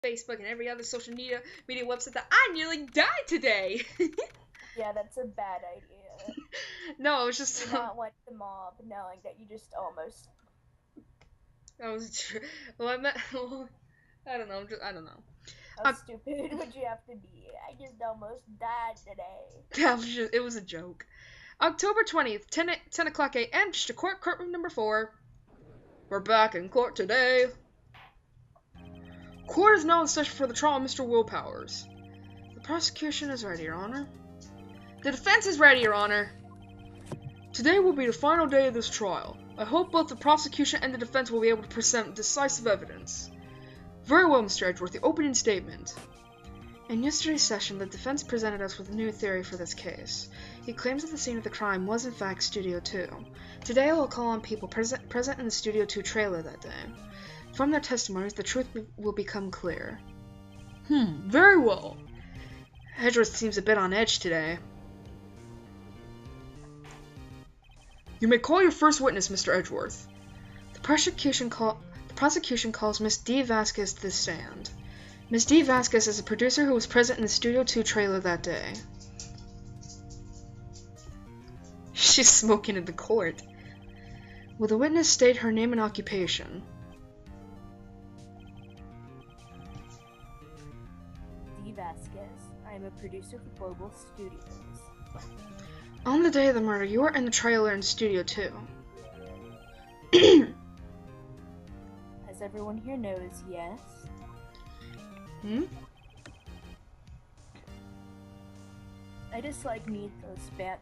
Facebook and every other social media website that I nearly died today. Yeah, that's a bad idea. No, it was just Do not want the mob knowing that you just almost. that was well, I meant. Well, I don't know. I don't know. How stupid would you have to be? I just almost died today. That was just, it was a joke. October 20th, 10 o'clock a.m. District Court, courtroom number 4. We're back in court today. Court is now in session for the trial of Mr. Willpowers. The prosecution is ready, Your Honor. The defense is ready, Your Honor. Today will be the final day of this trial. I hope both the prosecution and the defense will be able to present decisive evidence. Very well, Mr. Edgeworth, the opening statement. In yesterday's session, the defense presented us with a new theory for this case. He claims that the scene of the crime was in fact Studio 2. Today I will call on people present in the Studio 2 trailer that day. From their testimonies, the truth will become clear. Very well. Edgeworth seems a bit on edge today. You may call your first witness, Mr. Edgeworth. The prosecution calls Miss D. Vasquez to the stand. Miss D. Vasquez is a producer who was present in the Studio 2 trailer that day. She's smoking in the court. Will the witness state her name and occupation? D. Vasquez. I am a producer for Global Studios. On the day of the murder, you were in the trailer in Studio 2. As everyone here knows, yes. I just need those bent.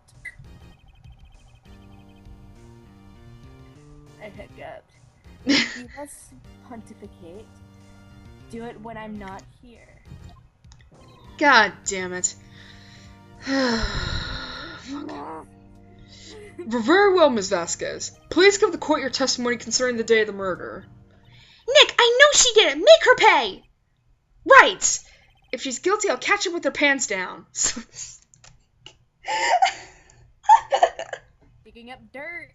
I hiccuped. You must pontificate. Do it when I'm not here. God damn it. Very well, Ms. Vasquez. Please give the court your testimony concerning the day of the murder. Nick, I know she did it! Make her pay! Right! If she's guilty, I'll catch her with her pants down. Digging up dirt.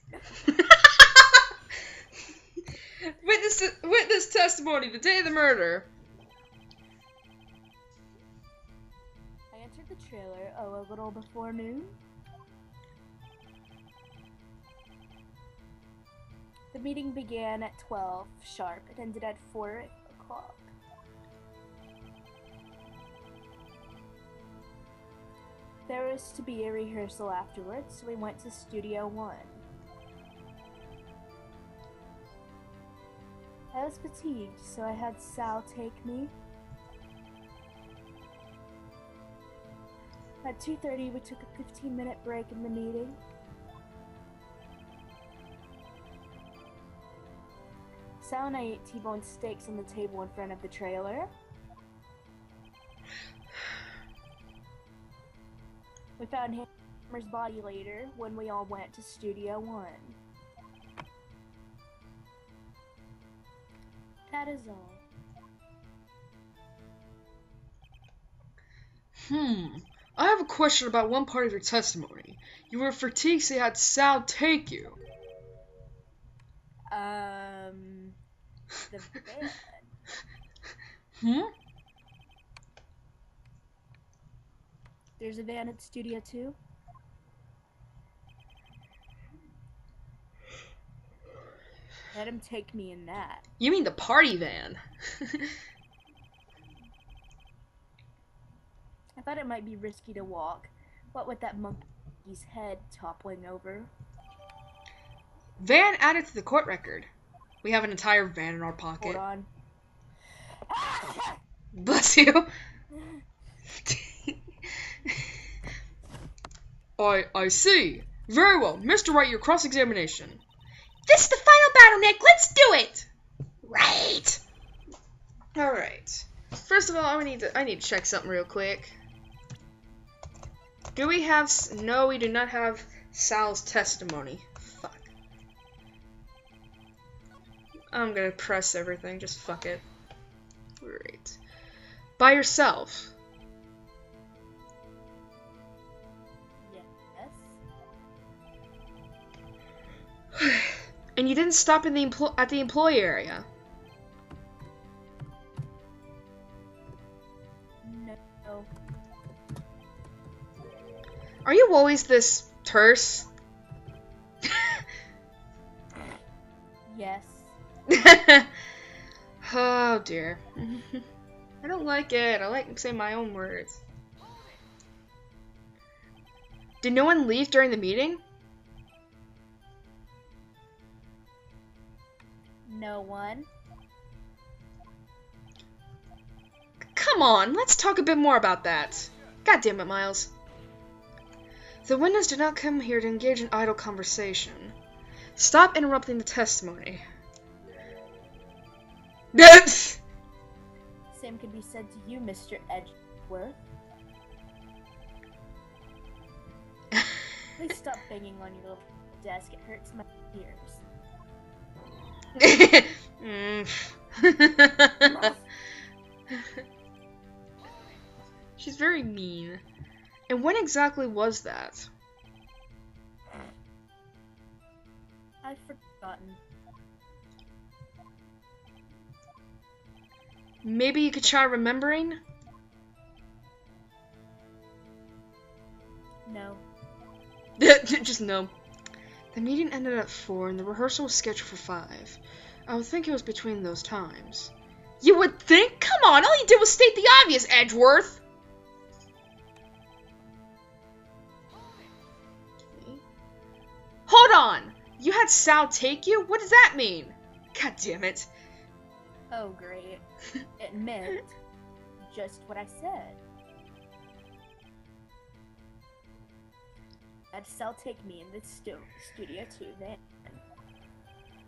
Witness testimony, the day of the murder. I entered the trailer, a little before noon. The meeting began at 12 sharp. It ended at 4 o'clock. There was to be a rehearsal afterwards, so we went to Studio 1. I was fatigued, so I had Sal take me. At 2:30, we took a 15-minute break in the meeting. Sal and I ate T-bone steaks on the table in front of the trailer. We found Hammer's body later when we all went to Studio 1. That is all. I have a question about one part of your testimony. You were fatigued, so you had Sal take you. The van. There's a van at Studio 2? Let him take me in that. You mean the party van? I thought it might be risky to walk. What with that monkey's head toppling over? Van added to the court record. We have an entire van in our pocket. Hold on. Bless you. I see. Very well. Mr. Wright, your cross-examination. This is the final battle, Nick. Let's do it. Right. Alright. First of all, I need to check something real quick. Do we have... No, we do not have Sal's testimony. Fuck. I'm gonna press everything. Just fuck it. Great. By yourself. Yes. And you didn't stop in at the employee area. No. Are you always this terse? Yes. Oh dear. I don't like it. I like saying my own words. Did no one leave during the meeting? No one. Come on, let's talk a bit more about that. God damn it, Miles. The witness did not come here to engage in idle conversation. Stop interrupting the testimony. Same could be said to you, Mr. Edgeworth. Please stop banging on your little desk. It hurts my ears. She's very mean. And when exactly was that? I've forgotten. Maybe you could try remembering? No. Just no. The meeting ended at 4 and the rehearsal was scheduled for 5. I would think it was between those times. You would think? Come on, all you did was state the obvious, Edgeworth! Okay. Hold on! You had Sal take you? What does that mean? God damn it. Oh, great. It meant just what I said. Had Sal take me in the studio too, then.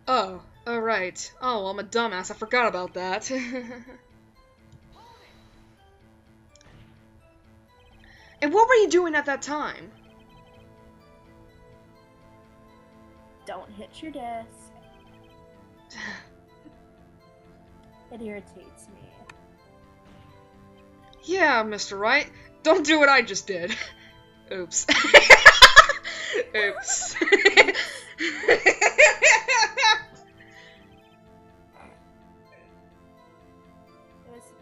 Oh, alright. Oh, well, I'm a dumbass. I forgot about that. And what were you doing at that time? Don't hit your desk. It irritates me. Yeah, Mr. Wright. Don't do what I just did. Oops. Oops. It was a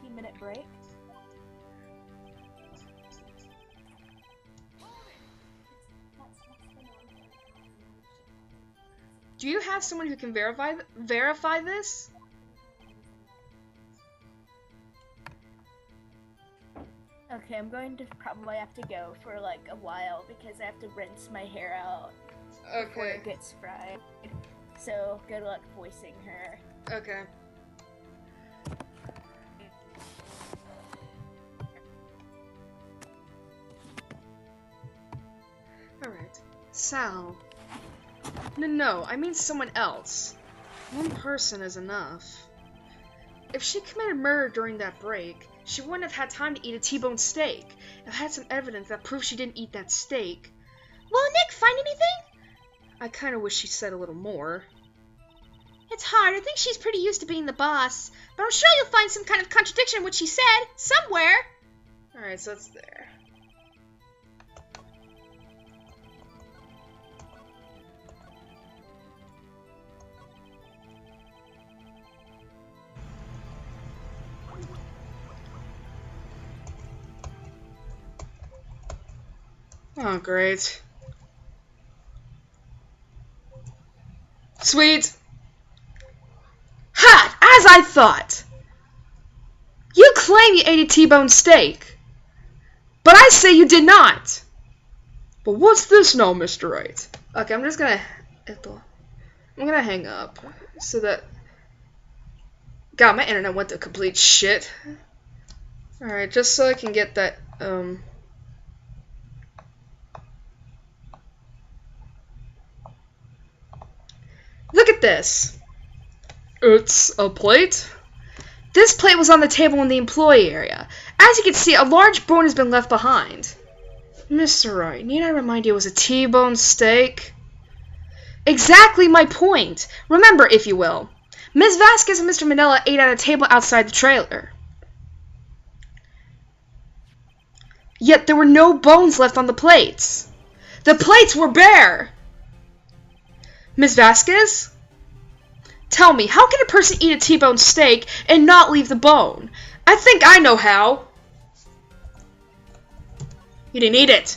15-minute break. Do you have someone who can verify this? Okay, I'm going to probably have to go for like a while because I have to rinse my hair out before Okay. it gets fried. So good luck voicing her. Okay. Alright. Sal. No, I mean someone else. One person is enough. If she committed murder during that break, she wouldn't have had time to eat a T-bone steak. If I had some evidence that proves she didn't eat that steak. Will Nick find anything? I kinda wish she said a little more. It's hard. I think she's pretty used to being the boss. But I'm sure you'll find some kind of contradiction in what she said. Somewhere. Alright, so it's there. Oh, great. Sweet. Ha! As I thought! You claim you ate a T-bone steak. But I say you did not. But what's this now, Mr. Wright? Okay, I'm just gonna... I'm gonna hang up. So that... God, my internet went to complete shit. Alright, just so I can get that, Look at this. It's a plate? This plate was on the table in the employee area. As you can see, a large bone has been left behind. Mr. Wright, need I remind you it was a T-bone steak? Exactly my point. Remember, if you will. Ms. Vasquez and Mr. Manella ate at a table outside the trailer. Yet there were no bones left on the plates. The plates were bare. Ms. Vasquez? Tell me, how can a person eat a T-bone steak and not leave the bone? I think I know how. You didn't eat it.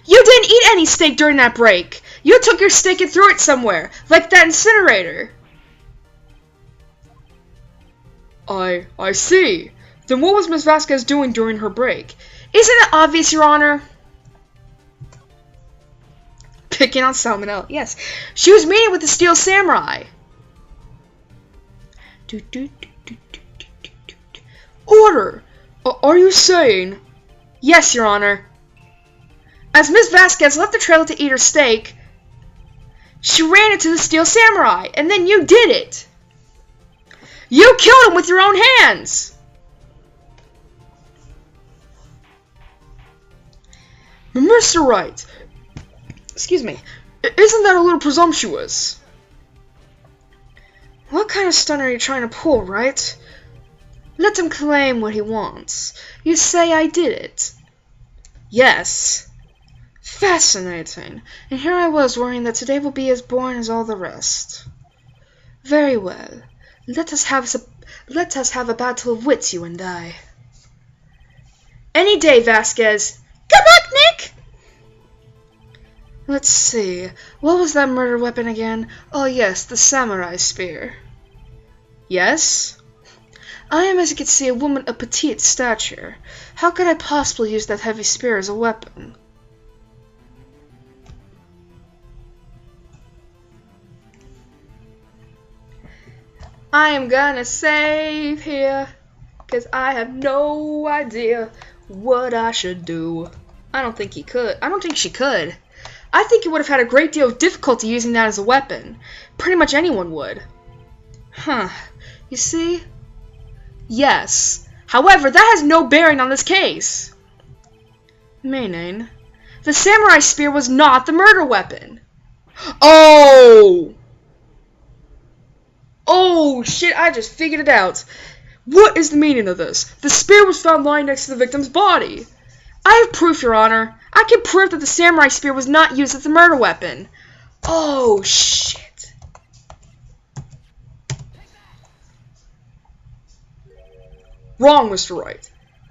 You didn't eat any steak during that break. You took your steak and threw it somewhere, like that incinerator. I see. Then what was Miss Vasquez doing during her break? Isn't it obvious, Your Honor? Picking on salmonella. Yes. She was meeting with the Steel Samurai. Order! Are you saying? Yes, Your Honor. As Miss Vasquez left the trailer to eat her steak, she ran into the Steel Samurai, and then you did it. You killed him with your own hands. Mr. Wright, excuse me, isn't that a little presumptuous? What kind of stunt are you trying to pull, Wright? Let him claim what he wants. You say I did it. Yes. Fascinating. And here I was worrying that today will be as boring as all the rest. Very well. Let us have a battle of wits, you and I. Any day, Vasquez. Good luck, Nick! Let's see. What was that murder weapon again? Oh yes, the samurai spear. Yes? I am, as you can see, a woman of petite stature. How could I possibly use that heavy spear as a weapon? I am gonna save here, 'cause I have no idea what I should do. I don't think he could. I don't think she could. I think he would have had a great deal of difficulty using that as a weapon. Pretty much anyone would. Huh. You see? Yes. However, that has no bearing on this case. Meaning? The samurai spear was not the murder weapon. Oh! Oh, shit, I just figured it out. What is the meaning of this? The spear was found lying next to the victim's body. I have proof, Your Honor. I can prove that the samurai spear was not used as a murder weapon. Oh, shit. Wrong, Mr. Wright.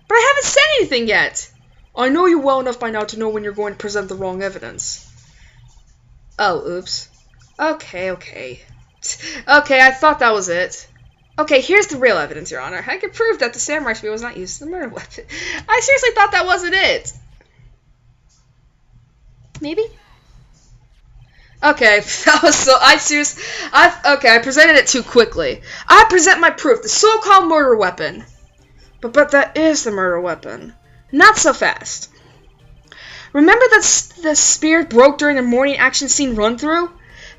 But I haven't said anything yet. I know you well enough by now to know when you're going to present the wrong evidence. Oh, oops. Okay. Okay, I thought that was it. Okay, here's the real evidence, Your Honor. I can prove that the samurai spear was not used as a murder weapon. I seriously thought that wasn't it. Maybe? Okay, that was so... I presented it too quickly. I present my proof, the so-called murder weapon. But that is the murder weapon. Not so fast. Remember that the spear broke during the morning action scene run-through?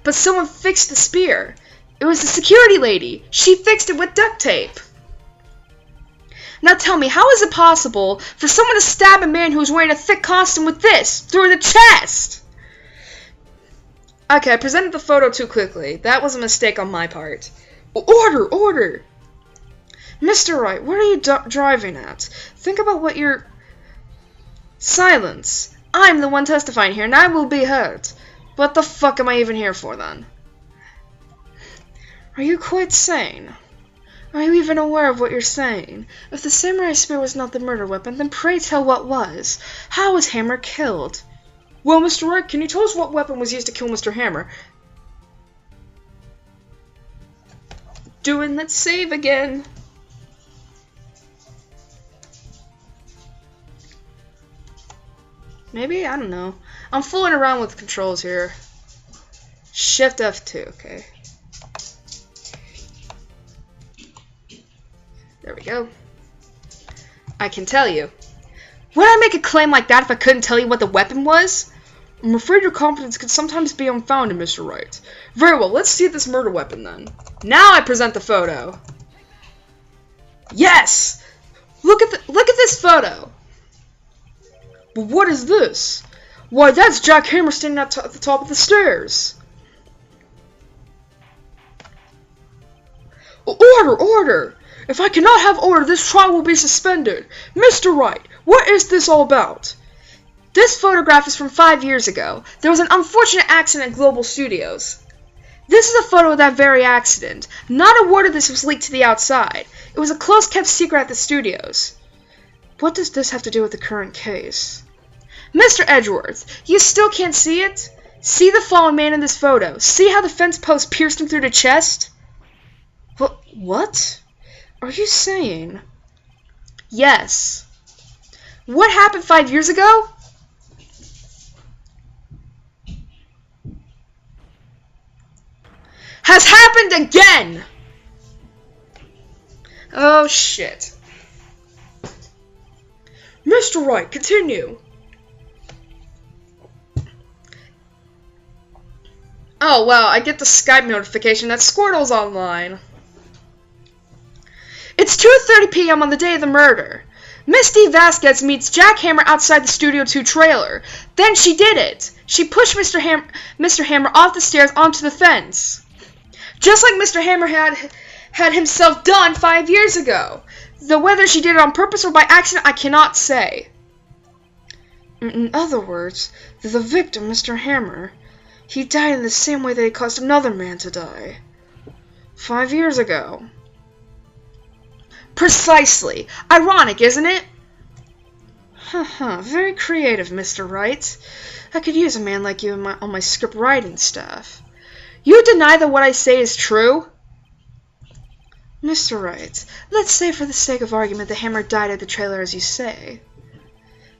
But someone fixed the spear. It was the security lady. She fixed it with duct tape. Now tell me, how is it possible for someone to stab a man who was wearing a thick costume with this through the chest? Okay, I presented the photo too quickly. That was a mistake on my part. Order! Mr. Wright, where are you driving at? Think about what you're... Silence. I'm the one testifying here, and I will be heard. What the fuck am I even here for, then? Are you quite sane? Are you even aware of what you're saying? If the samurai spear was not the murder weapon, then pray tell what was. How was Hammer killed? Well, Mr. Wright, can you tell us what weapon was used to kill Mr. Hammer? Doing that save again. Maybe? I don't know. I'm fooling around with controls here. Shift F2, okay. There we go. I can tell you. Would I make a claim like that if I couldn't tell you what the weapon was? I'm afraid your competence could sometimes be unfounded, Mr. Wright. Very well, let's see this murder weapon then. Now I present the photo. Yes! Look at this photo. But what is this? Why, that's Jack Hammer standing at the top of the stairs. Order! If I cannot have order, this trial will be suspended. Mr. Wright, what is this all about? This photograph is from 5 years ago. There was an unfortunate accident at Global Studios. This is a photo of that very accident. Not a word of this was leaked to the outside. It was a close-kept secret at the studios. What does this have to do with the current case? Mr. Edgeworth, you still can't see it? See the fallen man in this photo. See how the fence post pierced him through the chest? What are you saying? Yes. What happened 5 years ago? Has happened again! Oh, shit. Mr. Wright, continue. Oh, well, I get the Skype notification that Squirtle's online. It's 2:30 p.m. on the day of the murder. Miss D. Vasquez meets Jack Hammer outside the Studio 2 trailer. Then she did it. She pushed Mr. Hammer off the stairs onto the fence. Just like Mr. Hammer had himself done 5 years ago. Though whether she did it on purpose or by accident, I cannot say. In other words, the victim, Mr. Hammer, he died in the same way that he caused another man to die. 5 years ago. Precisely. Ironic, isn't it? Very creative, Mr. Wright. I could use a man like you on my script writing staff. You deny that what I say is true? Mr. Wright, let's say for the sake of argument the Hammer died at the trailer as you say.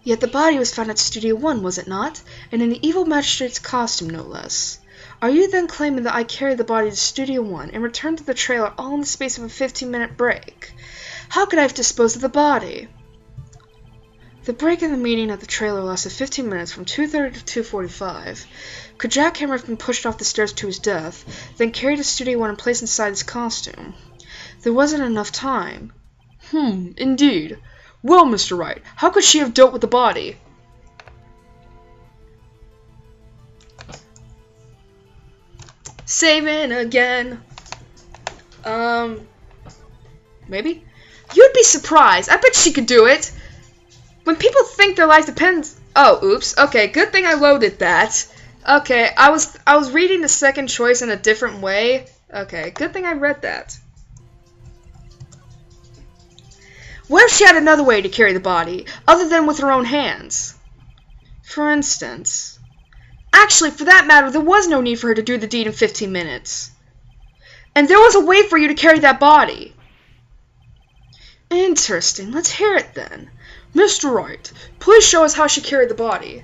Yet the body was found at Studio 1, was it not? And in the evil magistrate's costume, no less. Are you then claiming that I carried the body to Studio 1 and returned to the trailer all in the space of a 15-minute break? How could I have disposed of the body? The break in the meeting at the trailer lasted 15 minutes from 2:30 to 2:45. Could Jack Hammer have been pushed off the stairs to his death, then carried to Studio 1 and placed inside his costume? There wasn't enough time. Indeed. Well, Mr. Wright, how could she have dealt with the body? Saving again. Maybe? You'd be surprised. I bet she could do it. When people think their life depends... Oh, oops. Okay, good thing I loaded that. Okay, I was reading the second choice in a different way. Okay, good thing I read that. What if she had another way to carry the body, other than with her own hands? For instance... Actually, for that matter, there was no need for her to do the deed in 15 minutes. And there was a way for you to carry that body. Interesting. Let's hear it then. Mr. Wright, please show us how she carried the body.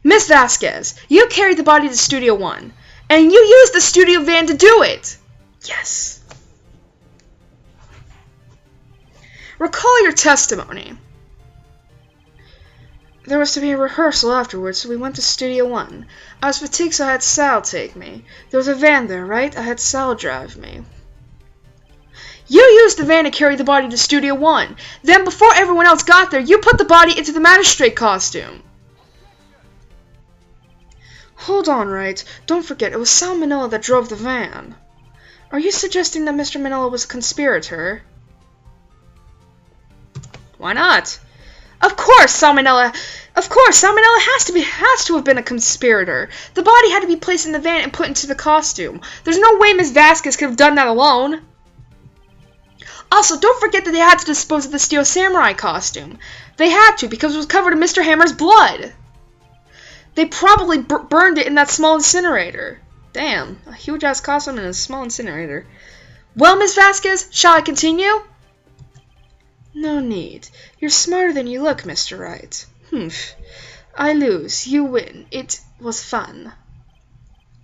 Miss Vasquez, you carried the body to Studio 1, and you used the studio van to do it. Yes. Recall your testimony. There was to be a rehearsal afterwards, so we went to Studio 1. I was fatigued, so I had Sal take me. There was a van there, right? I had Sal drive me. You used the van to carry the body to Studio 1. Then, before everyone else got there, you put the body into the magistrate costume. Hold on, Wright. Don't forget, it was Sal Manila that drove the van. Are you suggesting that Mr. Manila was a conspirator? Why not? Of course, Sal Manila has to have been a conspirator. The body had to be placed in the van and put into the costume. There's no way Miss Vasquez could have done that alone. Also, don't forget that they had to dispose of the Steel Samurai costume. They had to, because it was covered in Mr. Hammer's blood. They probably burned it in that small incinerator. Damn, a huge-ass costume in a small incinerator. Well, Miss Vasquez, shall I continue? No need. You're smarter than you look, Mr. Wright. I lose. You win. It was fun.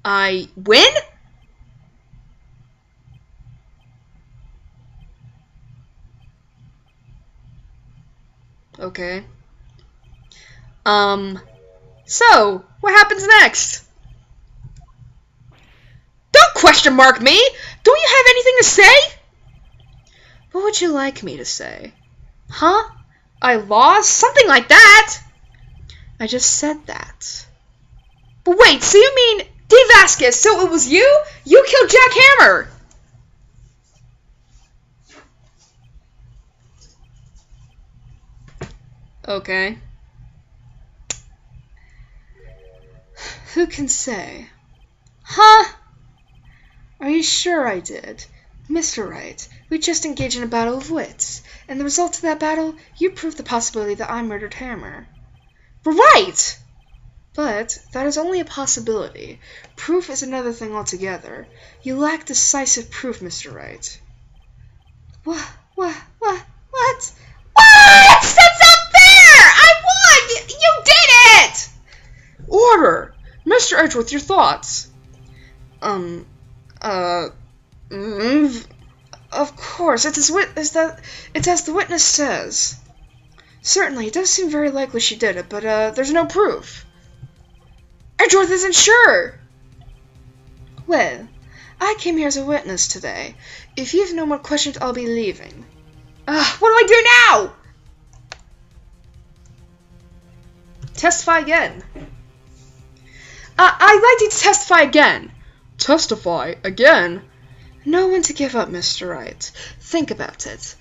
I win? Okay. So, what happens next? Don't question mark me! Don't you have anything to say? What would you like me to say? Huh? I lost? Something like that! I just said that. But wait, so you mean D. Vasquez, so it was you? You killed Jack Hammer! Okay. Who can say? Huh? Are you sure I did? Mr. Wright, we just engaged in a battle of wits, and the result of that battle, you proved the possibility that I murdered Hammer. Right! But that is only a possibility. Proof is another thing altogether. You lack decisive proof, Mr. Wright. What? What? That's unfair! I won! You did it! Order! Mr. Edgeworth, your thoughts? Of course, it's as the witness says. Certainly, it does seem very likely she did it, but, there's no proof. Edgeworth isn't sure! Well, I came here as a witness today. If you have no more questions, I'll be leaving. What do I do now? Testify again. I'd like you to testify again. Testify again? No one to give up, Mr. Wright. Think about it.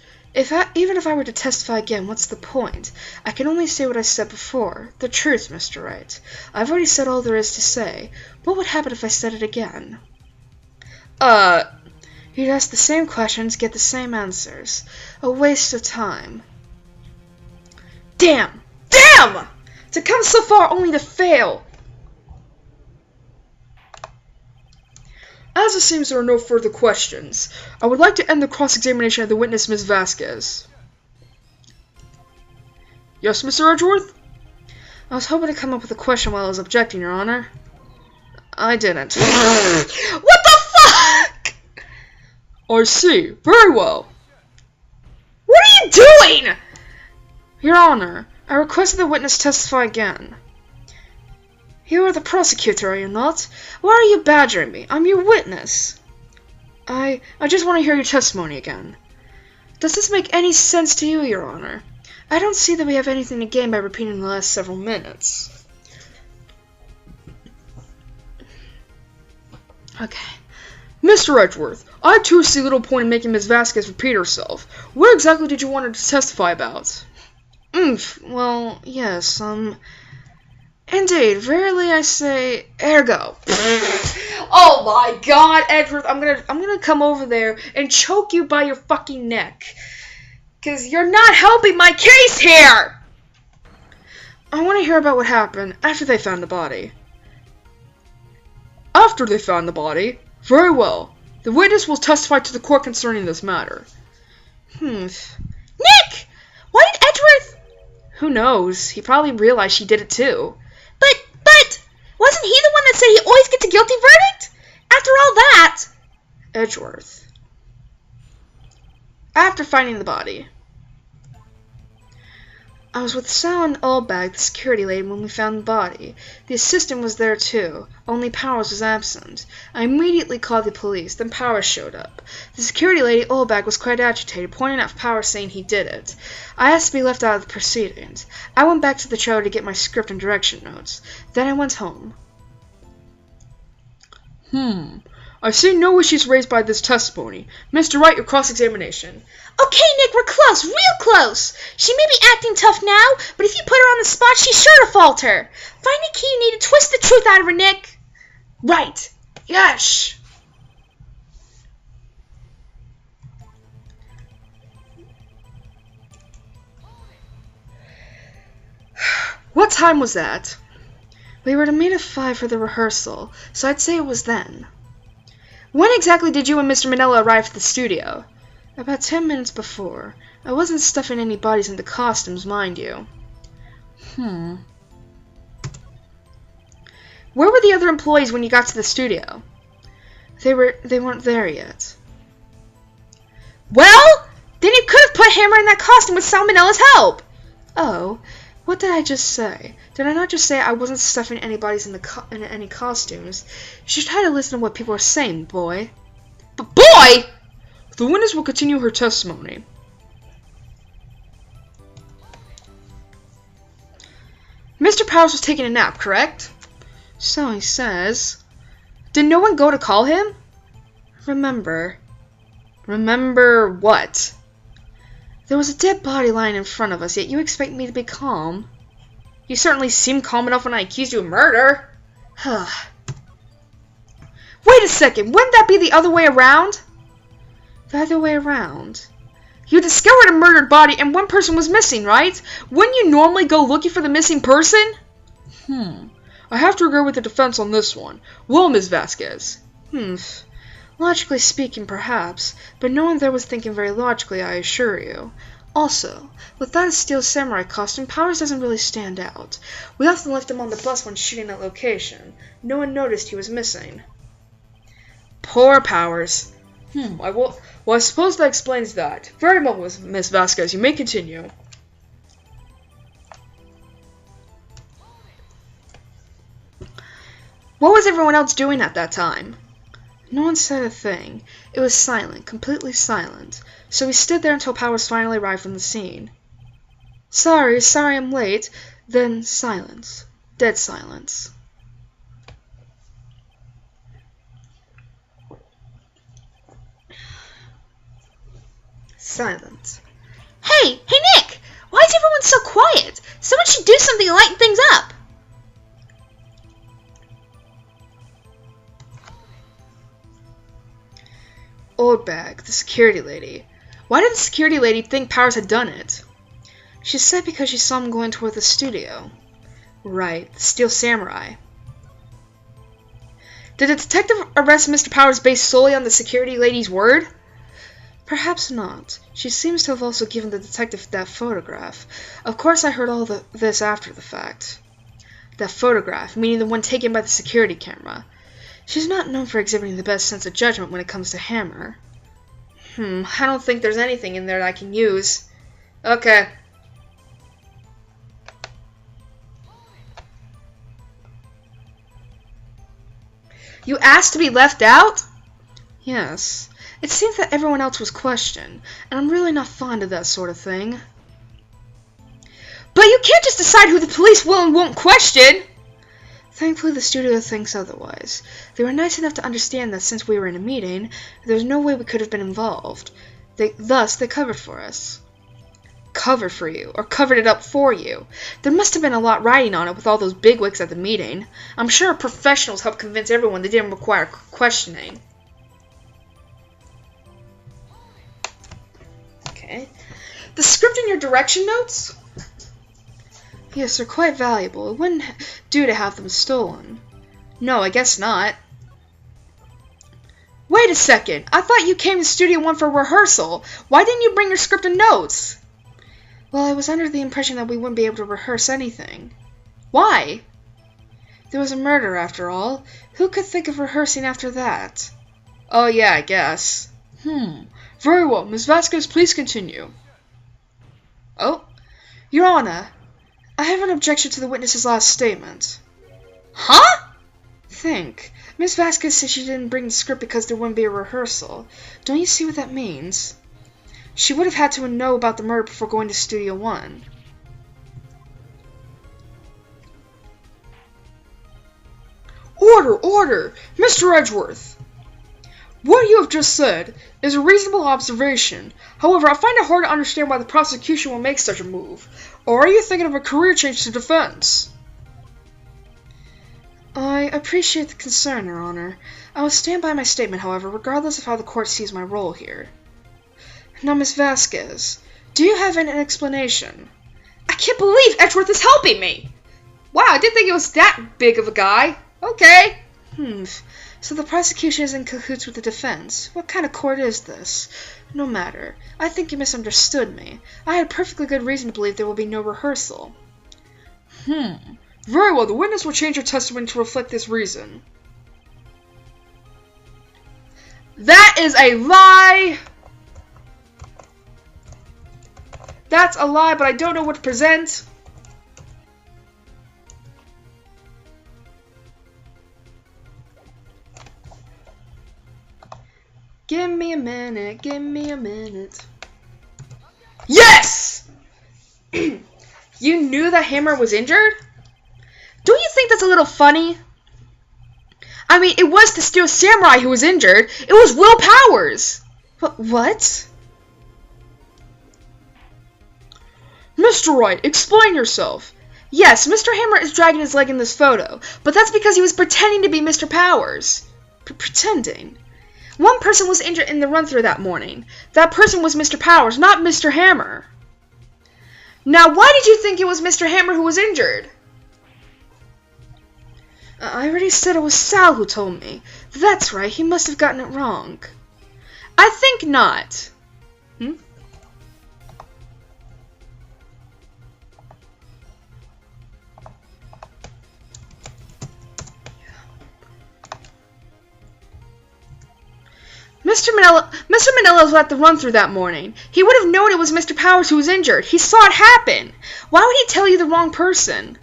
Even if I were to testify again, what's the point? I can only say what I said before. The truth, Mr. Wright. I've already said all there is to say. What would happen if I said it again? You'd ask the same questions, get the same answers. A waste of time. Damn! Damn! To come so far only to fail! As it seems there are no further questions, I would like to end the cross-examination of the witness, Ms. Vasquez. Yes, Mr. Edgeworth? I was hoping to come up with a question while I was objecting, Your Honor. I didn't. What the fuck?! I see. Very well. What are you doing?! Your Honor, I requested the witness testify again. You are the prosecutor, are you not? Why are you badgering me? I'm your witness. I just want to hear your testimony again. Does this make any sense to you, Your Honor? I don't see that we have anything to gain by repeating the last several minutes. Okay. Mr. Edgeworth, I too see little point in making Ms. Vasquez repeat herself. What exactly did you want her to testify about? Well, yes, Indeed, verily I say, ergo. Oh my god, Edgeworth, I'm gonna come over there and choke you by your fucking neck. 'Cause you're not helping my case here! I want to hear about what happened after they found the body. After they found the body? Very well. The witness will testify to the court concerning this matter. Nick! Why did Edgeworth... Who knows? He probably realized she did it too. But, wasn't he the one that said he always gets a guilty verdict? After all that... Edgeworth. After finding the body. I was with Sal and Allbag, the security lady, when we found the body. The assistant was there too, only Powers was absent. I immediately called the police, then Powers showed up. The security lady, Allbag, was quite agitated, pointing out Powers saying he did it. I asked to be left out of the proceedings. I went back to the trailer to get my script and direction notes. Then I went home. I see no issues raised by this testimony. Mr. Wright, your cross-examination. Okay, Nick, we're close, real close. She may be acting tough now, but if you put her on the spot, she's sure to falter. Find a key you need to twist the truth out of her, Nick. Right. Yes. What time was that? We were to meet at 5 for the rehearsal, so I'd say it was then. When exactly did you and Mr. Manella arrive at the studio? About 10 minutes before. I wasn't stuffing any bodies into costumes, mind you. Where were the other employees when you got to the studio? They weren't there yet. Well, then you could have put Hammer in that costume with Salmonella's help! Oh, what did I just say? Did I not just say I wasn't stuffing any bodies in any costumes? You should try to listen to what people are saying, boy. But boy! The witness will continue her testimony. Mr. Powers was taking a nap, correct? So he says. Did no one go to call him? Remember. Remember what? There was a dead body lying in front of us, yet you expect me to be calm. You certainly seemed calm enough when I accused you of murder. Wait a second, wouldn't that be the other way around? The other way around. You discovered a murdered body and one person was missing, right? Wouldn't you normally go looking for the missing person? I have to agree with the defense on this one. Well, Ms. Vasquez. Logically speaking, perhaps, but no one there was thinking very logically, I assure you. Also, without a steel samurai costume, Powers doesn't really stand out. We often left him on the bus when shooting at location. No one noticed he was missing. Poor Powers. Well, I suppose that explains that. Very well, Miss Vasquez, you may continue. What was everyone else doing at that time? No one said a thing. It was silent, completely silent. So we stood there until Powers finally arrived on the scene. Sorry I'm late. Then silence. Dead silence. Silence. Hey Nick! Why is everyone so quiet? Someone should do something to lighten things up. Oldbag, the security lady. Why did the security lady think Powers had done it? She said because she saw him going toward the studio. Right, the Steel Samurai. Did the detective arrest Mr. Powers based solely on the security lady's word? Perhaps not. She seems to have also given the detective that photograph. Of course I heard all this after the fact. That photograph, meaning the one taken by the security camera. She's not known for exhibiting the best sense of judgment when it comes to Hammer. I don't think there's anything in there that I can use. Okay. You asked to be left out? Yes. It seems that everyone else was questioned, and I'm really not fond of that sort of thing. But you can't just decide who the police will and won't question! Thankfully, the studio thinks otherwise. They were nice enough to understand that since we were in a meeting, there was no way we could have been involved. Thus, they covered for us. Covered for you, or covered it up for you. There must have been a lot riding on it with all those bigwigs at the meeting. I'm sure professionals helped convince everyone they didn't require questioning. Okay. The script in your direction notes? Yes, they're quite valuable. It wouldn't do to have them stolen. No, I guess not. Wait a second. I thought you came to Studio 1 for rehearsal. Why didn't you bring your script and notes? Well, I was under the impression that we wouldn't be able to rehearse anything. Why? There was a murder, after all. Who could think of rehearsing after that? Oh, yeah, I guess. Very well. Ms. Vasquez, please continue. Oh, Your Honor, I have an objection to the witness's last statement. Huh? Think. Miss Vasquez said she didn't bring the script because there wouldn't be a rehearsal. Don't you see what that means? She would have had to know about the murder before going to Studio 1. Order! Mr. Edgeworth! What you have just said is a reasonable observation. However, I find it hard to understand why the prosecution will make such a move. Or are you thinking of a career change to defense? I appreciate the concern, Your Honor. I will stand by my statement, however, regardless of how the court sees my role here. Now, Miss Vasquez, do you have an explanation? I can't believe Edgeworth is helping me! Wow, I didn't think it was that big of a guy. Okay. So the prosecution is in cahoots with the defense. What kind of court is this? No matter. I think you misunderstood me. I had perfectly good reason to believe there will be no rehearsal. Very well, the witness will change her testimony to reflect this reason. That is a lie! That's a lie, but I don't know what to present. Give me a minute, give me a minute. Yes! You knew that Hammer was injured? Don't you think that's a little funny? I mean, it was the Steel Samurai who was injured. It was Will Powers. What? Mr. Wright, explain yourself. Yes, Mr. Hammer is dragging his leg in this photo, but that's because he was pretending to be Mr. Powers. Pretending? One person was injured in the run-through that morning. That person was Mr. Powers, not Mr. Hammer. Now, why did you think it was Mr. Hammer who was injured? I already said it was Sal who told me. That's right, he must have gotten it wrong. I think not. Mr. Manila was at the run-through that morning. He would have known it was Mr. Powers who was injured. He saw it happen. Why would he tell you the wrong person?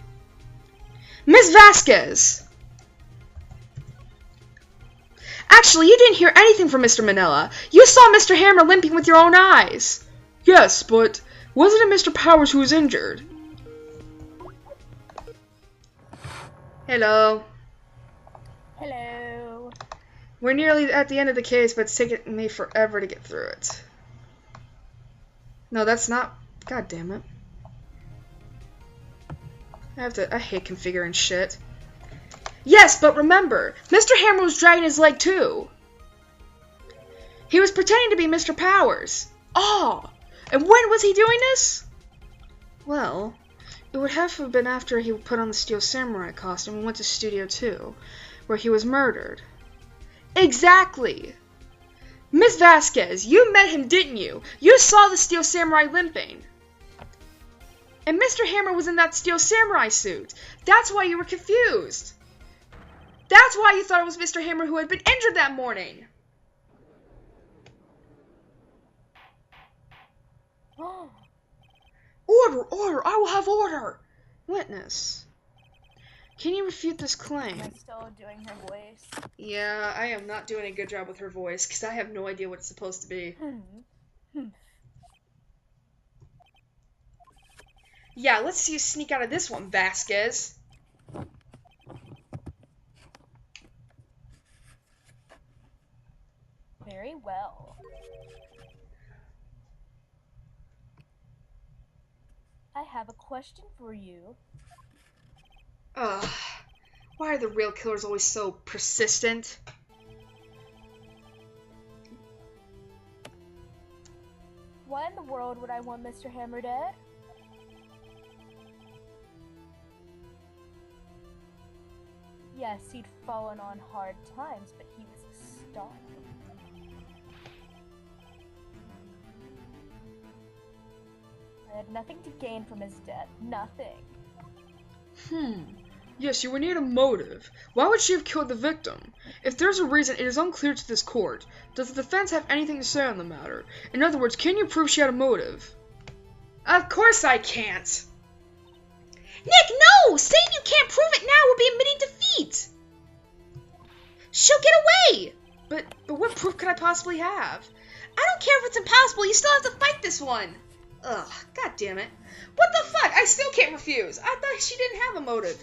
Miss Vasquez. Actually, you didn't hear anything from Mr. Manila. You saw Mr. Hammer limping with your own eyes. Yes, but wasn't it Mr. Powers who was injured? Hello. Hello. We're nearly at the end of the case, but it's taken me forever to get through it. No, that's not... God damn it. I hate configuring shit. Yes, but remember, Mr. Hammer was dragging his leg too. He was pretending to be Mr. Powers. Oh, and when was he doing this? Well, it would have to have been after he put on the Steel Samurai costume and went to Studio 2, where he was murdered. Exactly. Miss Vasquez, you met him, didn't you? You saw the Steel Samurai limping. And Mr. Hammer was in that Steel Samurai suit. That's why you were confused. That's why you thought it was Mr. Hammer who had been injured that morning. Order, I will have order. Witness. Can you refute this claim? Am I still doing her voice? Yeah, I am not doing a good job with her voice, because I have no idea what it's supposed to be. Yeah, let's see you sneak out of this one, Vasquez. Very well. I have a question for you. Why are the real killers always so persistent? Why in the world would I want Mr. Hammer dead? Yes, he'd fallen on hard times, but he was a star. I had nothing to gain from his death. Nothing. Yes, you would need a motive. Why would she have killed the victim? If there's a reason, it is unclear to this court. Does the defense have anything to say on the matter? In other words, can you prove she had a motive? Of course I can't. Nick, no! Saying you can't prove it now would be admitting defeat! She'll get away! But what proof could I possibly have? I don't care if it's impossible, you still have to fight this one! Ugh, god damn it. What the fuck? I still can't refuse. I thought she didn't have a motive.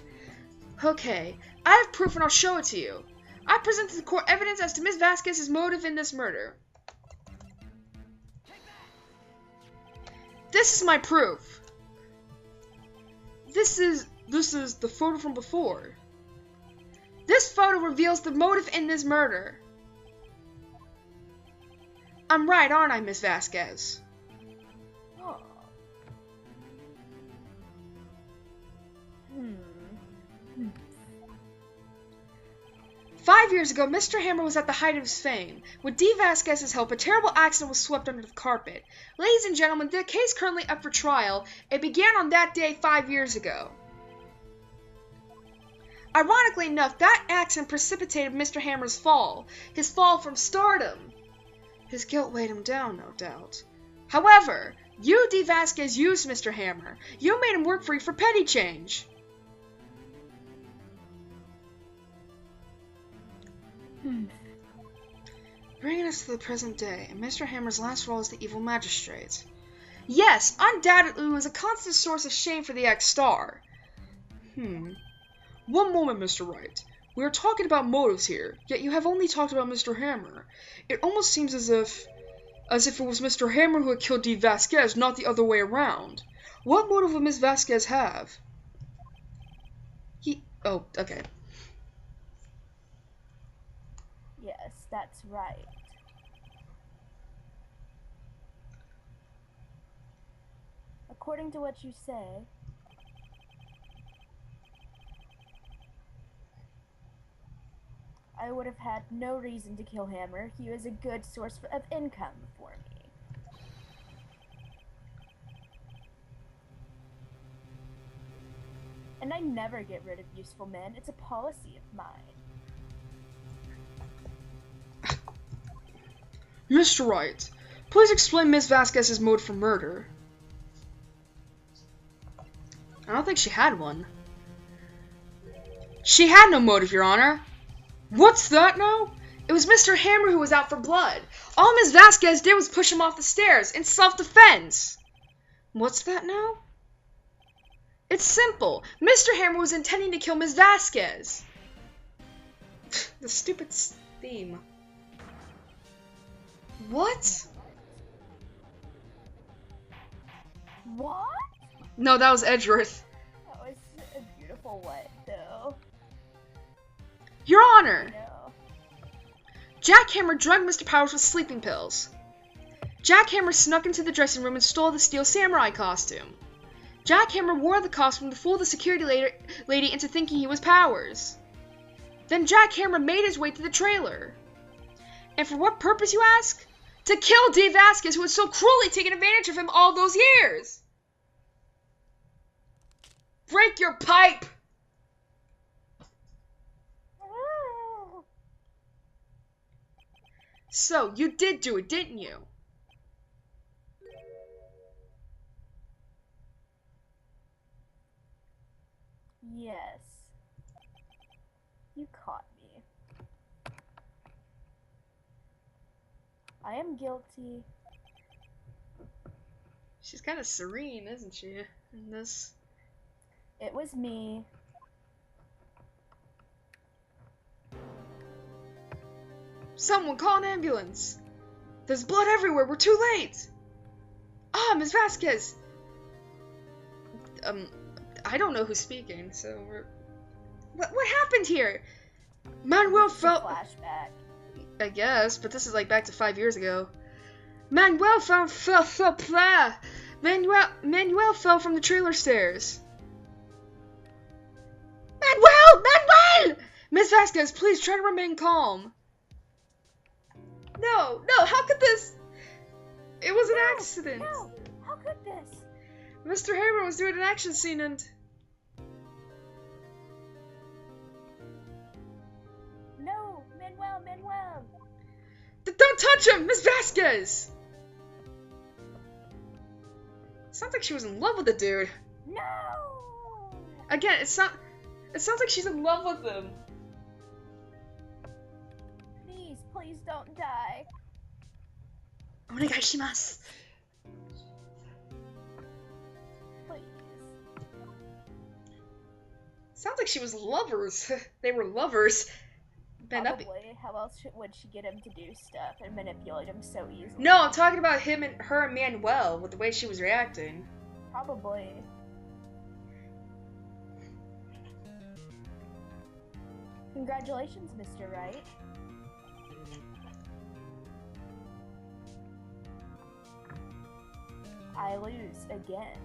Okay, I have proof and I'll show it to you. I present to the court evidence as to Ms. Vasquez's motive in this murder. This is my proof. This is the photo from before. This photo reveals the motive in this murder. I'm right, aren't I, Miss Vasquez? Oh. 5 years ago, Mr. Hammer was at the height of his fame. With D. Vasquez's help, a terrible accident was swept under the carpet. Ladies and gentlemen, the case currently up for trial. It began on that day 5 years ago. Ironically enough, that accident precipitated Mr. Hammer's fall. His fall from stardom. His guilt weighed him down, no doubt. However, you, D. Vasquez, used Mr. Hammer. You made him work for you for petty change. Bringing us to the present day, and Mr. Hammer's last role as the evil magistrate. Yes, undoubtedly it was a constant source of shame for the ex-star. One moment, Mr. Wright. We are talking about motives here, yet you have only talked about Mr. Hammer. It almost seems as if it was Mr. Hammer who had killed D. Vasquez, not the other way around. What motive would Miss Vasquez have? Oh, okay. Yes, that's right. according to what you say, I would have had no reason to kill Hammer. He was a good source of income for me. And I never get rid of useful men. It's a policy of mine. Mr. Wright, please explain Miss Vasquez's motive for murder. I don't think she had one. She had no motive, Your Honor. What's that now? It was Mr. Hammer who was out for blood. All Miss Vasquez did was push him off the stairs in self-defense. What's that now? It's simple. Mr. Hammer was intending to kill Miss Vasquez. The stupid theme. What? What? No, that was Edgeworth. That was a beautiful what, though. Your Honor! No. Jack Hammer drugged Mr. Powers with sleeping pills. Jack Hammer snuck into the dressing room and stole the steel samurai costume. Jack Hammer wore the costume to fool the security lady into thinking he was Powers. Then Jack Hammer made his way to the trailer. And for what purpose, you ask? To kill Dave Vasquez, who had so cruelly taken advantage of him all those years! Break your pipe! So, you did do it, didn't you? Yes. You caught me. I am guilty. She's kind of serene, isn't she, in this? It was me. Someone call an ambulance! There's blood everywhere, we're too late! Ah, Miss Vasquez! I don't know who's speaking, so we're... What happened here? Manuel fell... Flashback. I guess, but this is like back to 5 years ago. Manuel fell from the trailer stairs. Manuel! Miss Vasquez, please try to remain calm. No, how could this? It was an accident. No, how could this? Mr. Hammer was doing an action scene and... No, Manuel. Don't touch him, Miss Vasquez! Sounds like she was in love with the dude. No! Again, it sounds like she's in love with him. Please don't die. Onegaishimasu. Please. Sounds like she was lovers. They were lovers. Man, Probably. How else would she get him to do stuff and manipulate him so easily? No, I'm talking about her and Manuel, with the way she was reacting. Probably. Congratulations, Mr. Wright. I lose again.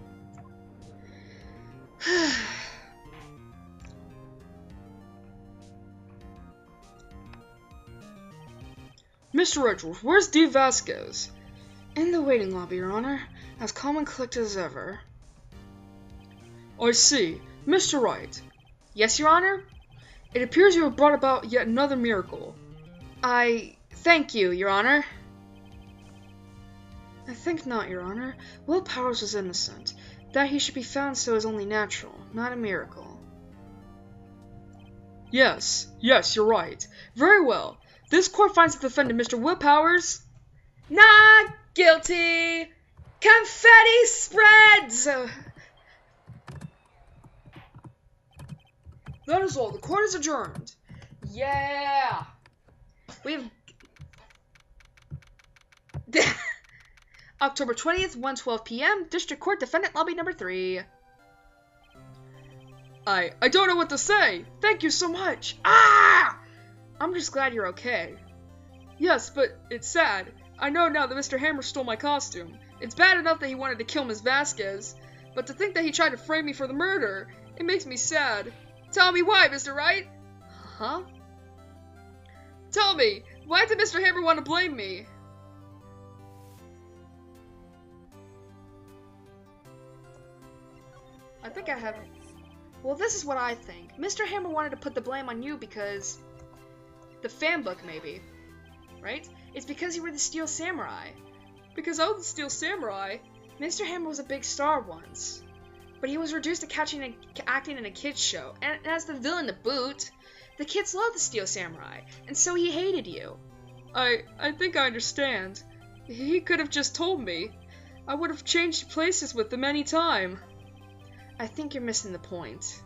Mr. Edgeworth, where's Dave Vasquez? In the waiting lobby, Your Honor, as calm and collected as ever. I see. Mr. Wright. Yes, Your Honor? It appears you have brought about yet another miracle. Thank you, Your Honor. I think not, Your Honor. Will Powers was innocent. That he should be found so is only natural, not a miracle. Yes, you're right. Very well. This court finds the defendant, Mr. Will Powers, not guilty. Confetti spreads! That is all. The court is adjourned. Yeah! We've... October 20th, 1:12 p.m., District Court, Defendant Lobby number 3. I don't know what to say. Thank you so much. Ah! I'm just glad you're okay. Yes, but it's sad. I know now that Mr. Hammer stole my costume. It's bad enough that he wanted to kill Miss Vasquez, but to think that he tried to frame me for the murder, it makes me sad. Tell me why, Mr. Wright? Huh? Tell me, why did Mr. Hammer want to blame me? I think I have... Well, this is what I think. Mr. Hammer wanted to put the blame on you because... The fan book, maybe. Right? It's because you were the Steel Samurai. Because I was the Steel Samurai, Mr. Hammer was a big star once. But he was reduced to acting in a kids show. And as the villain to boot, the kids love the Steel Samurai. And so he hated you. I think I understand. He could have just told me. I would have changed places with him any time. I think you're missing the point.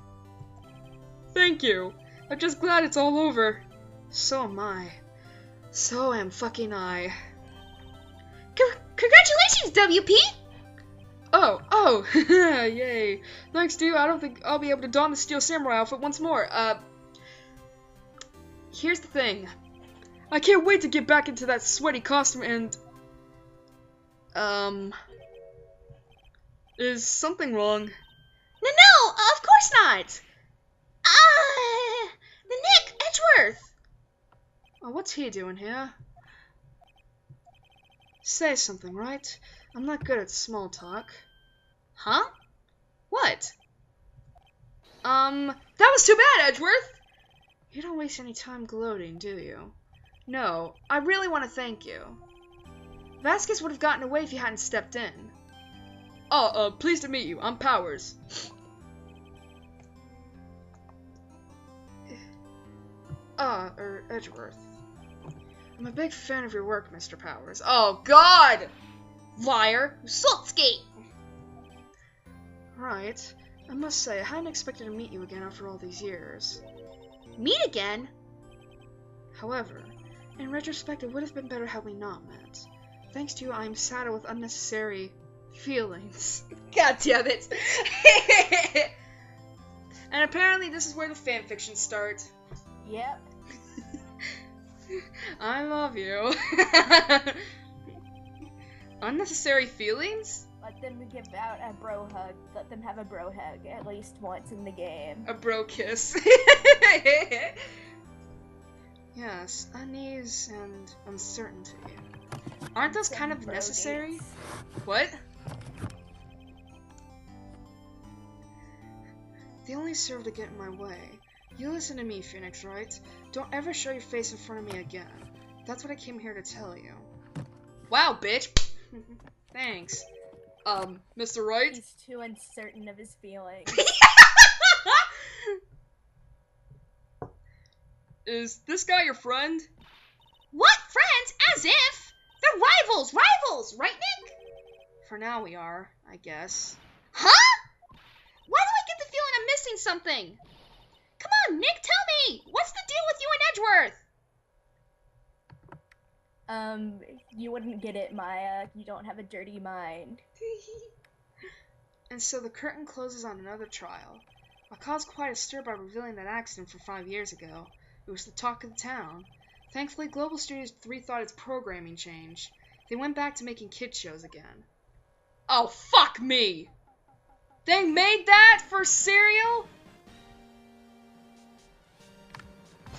Thank you. I'm just glad it's all over. So am I. So am fucking I. Congratulations, WP! Oh, yay. Thanks to you, I don't think I'll be able to don the Steel Samurai outfit once more. Here's the thing. I can't wait to get back into that sweaty costume and... Is something wrong? No, of course not! The Nick Edgeworth! Oh, what's he doing here? Say something, right? I'm not good at small talk. Huh? What? That was too bad, Edgeworth! You don't waste any time gloating, do you? No, I really want to thank you. Vasquez would have gotten away if you hadn't stepped in. Oh, pleased to meet you. I'm Powers. Edgeworth. I'm a big fan of your work, Mr. Powers. Oh, God! Liar! Saltsgate! Right. I must say, I hadn't expected to meet you again after all these years. Meet again? However, in retrospect, it would have been better had we not met. Thanks to you, I am saddled with unnecessary feelings. God damn it! And apparently this is where the fanfiction starts. Yep. I love you. Unnecessary feelings? Let them give out a bro hug. Let them have a bro hug at least once in the game. A bro kiss. Yes, unease and uncertainty. Aren't those kind of necessary? What? They only serve to get in my way. You listen to me, Phoenix, right? Don't ever show your face in front of me again. That's what I came here to tell you. Wow, bitch! Thanks. Mr. Wright? He's too uncertain of his feelings. Is this guy your friend? What? Friends? As if! They're rivals! Rivals! Right, Nick? For now we are, I guess. Huh? Why do I get the feeling I'm missing something? Come on, Nick, tell me! What's the deal with you and Edgeworth? You wouldn't get it, Maya. You don't have a dirty mind. And so the curtain closes on another trial. I caused quite a stir by revealing that accident from 5 years ago. It was the talk of the town. Thankfully, Global Studios 3 thought its programming changed. They went back to making kid shows again. Oh, fuck me! They made that for cereal?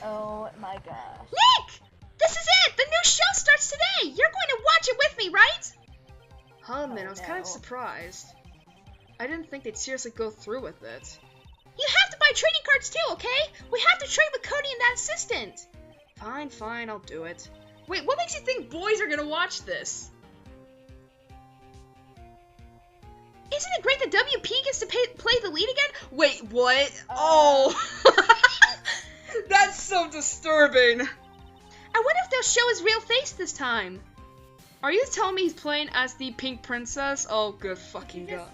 Oh my gosh. Nick! This is it! The new show starts today! You're going to watch it with me, right? I'll admit, I was kind of surprised. I didn't think they'd seriously go through with it. You have to buy trading cards too, okay? We have to trade with Cody and that assistant. Fine, I'll do it. Wait, what makes you think boys are gonna watch this? Isn't it great that WP gets to play the lead again? Wait, what? Oh! That's so disturbing. I wonder if they'll show his real face this time. Are you telling me he's playing as the Pink Princess? Oh, good fucking god.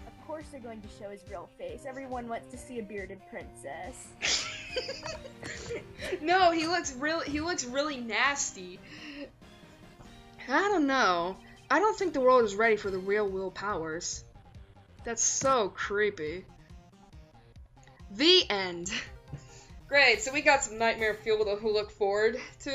Of course they're going to show his real face. Everyone wants to see a bearded princess. No, he looks really nasty. I don't know. I don't think the world is ready for the real Will Powers. That's so creepy. The end. Great, so we got some nightmare fuel to look forward to.